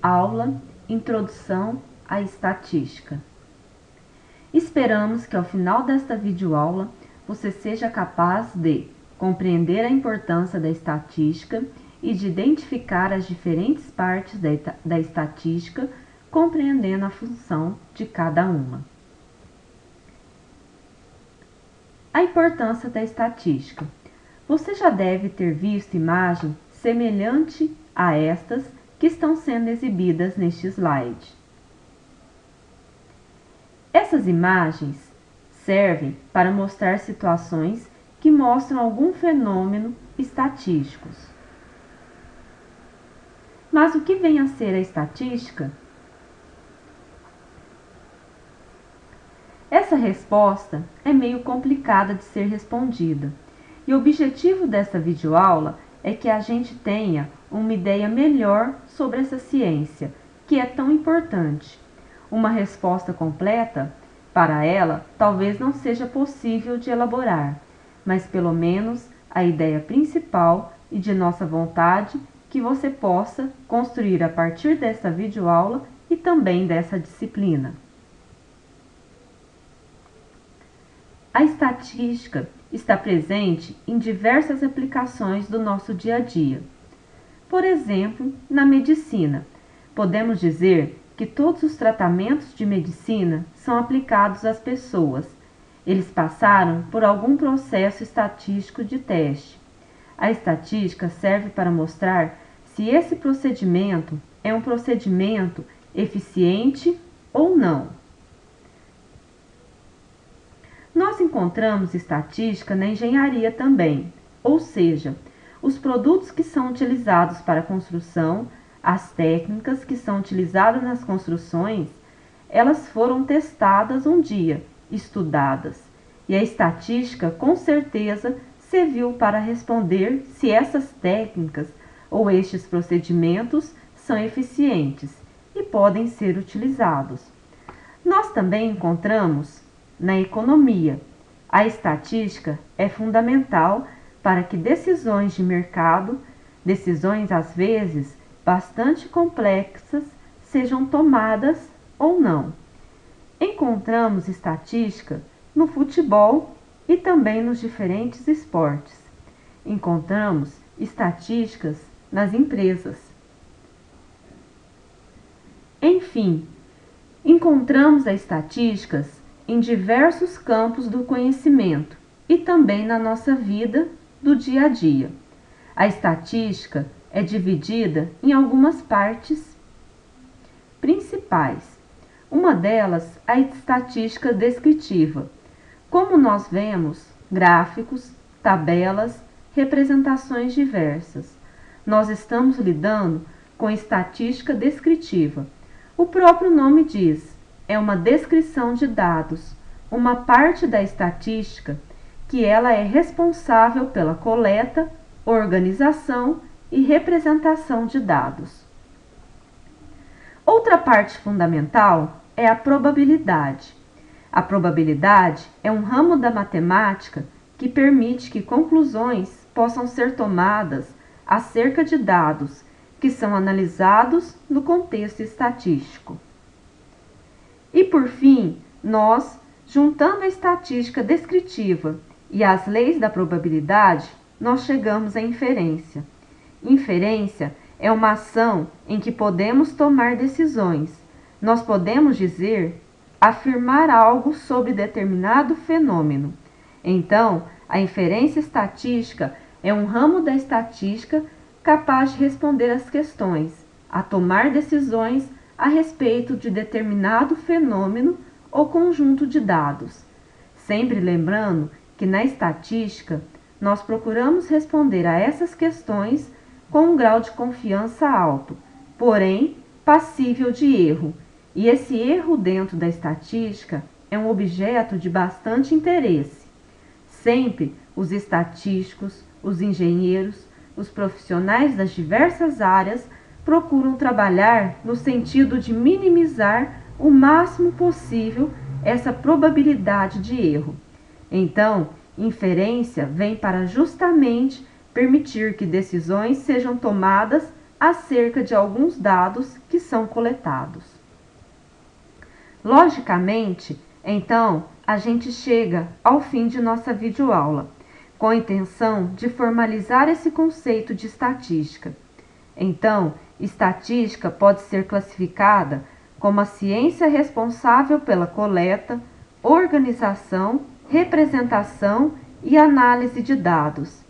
Aula Introdução à Estatística. Esperamos que ao final desta videoaula você seja capaz de compreender a importância da estatística e de identificar as diferentes partes da estatística, compreendendo a função de cada uma. A importância da estatística. Você já deve ter visto imagem semelhante a estas que estão sendo exibidas neste slide. Essas imagens servem para mostrar situações que mostram algum fenômeno estatístico. Mas o que vem a ser a estatística? Essa resposta é meio complicada de ser respondida, e o objetivo dessa videoaula é que a gente tenha uma ideia melhor sobre essa ciência, que é tão importante. Uma resposta completa para ela talvez não seja possível de elaborar, mas pelo menos a ideia principal e de nossa vontade que você possa construir a partir dessa videoaula e também dessa disciplina. A estatística está presente em diversas aplicações do nosso dia a dia. Por exemplo, na medicina, podemos dizer que todos os tratamentos de medicina são aplicados às pessoas. Eles passaram por algum processo estatístico de teste. A estatística serve para mostrar se esse procedimento é um procedimento eficiente ou não. Nós encontramos estatística na engenharia também, ou seja, os produtos que são utilizados para a construção, as técnicas que são utilizadas nas construções, elas foram testadas um dia, estudadas, e a estatística com certeza serviu para responder se essas técnicas ou estes procedimentos são eficientes e podem ser utilizados. Nós também encontramos na economia. A estatística é fundamental para que decisões de mercado, decisões às vezes bastante complexas, sejam tomadas ou não. Encontramos estatística no futebol e também nos diferentes esportes. Encontramos estatísticas nas empresas. Enfim, encontramos as estatísticas em diversos campos do conhecimento e também na nossa vida do dia a dia. A estatística é dividida em algumas partes principais. Uma delas, a estatística descritiva. Como nós vemos, gráficos, tabelas, representações diversas. Nós estamos lidando com estatística descritiva. O próprio nome diz, é uma descrição de dados, uma parte da estatística que ela é responsável pela coleta, organização e representação de dados. Outra parte fundamental é a probabilidade. A probabilidade é um ramo da matemática que permite que conclusões possam ser tomadas acerca de dados que são analisados no contexto estatístico. E por fim, nós, juntando a estatística descritiva e as leis da probabilidade, nós chegamos à inferência. Inferência é uma ação em que podemos tomar decisões. Nós podemos dizer, afirmar algo sobre determinado fenômeno. Então, a inferência estatística é um ramo da estatística capaz de responder às questões, a tomar decisões a respeito de determinado fenômeno ou conjunto de dados. Sempre lembrando que na estatística nós procuramos responder a essas questões com um grau de confiança alto, porém passível de erro. E esse erro dentro da estatística é um objeto de bastante interesse. Sempre os estatísticos, os engenheiros, os profissionais das diversas áreas procuram trabalhar no sentido de minimizar o máximo possível essa probabilidade de erro. Então, inferência vem para justamente permitir que decisões sejam tomadas acerca de alguns dados que são coletados. Logicamente, então, a gente chega ao fim de nossa videoaula, com a intenção de formalizar esse conceito de estatística. Então, estatística pode ser classificada como a ciência responsável pela coleta, organização, representação e análise de dados.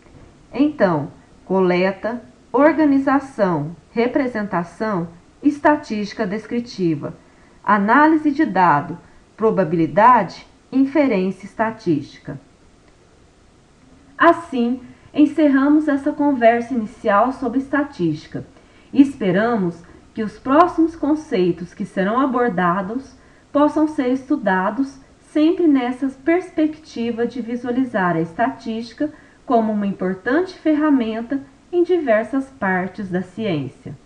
Então, coleta, organização, representação, estatística descritiva, análise de dado, probabilidade, inferência estatística. Assim, encerramos essa conversa inicial sobre estatística e esperamos que os próximos conceitos que serão abordados possam ser estudados sempre nessa perspectiva de visualizar a estatística como uma importante ferramenta em diversas partes da ciência.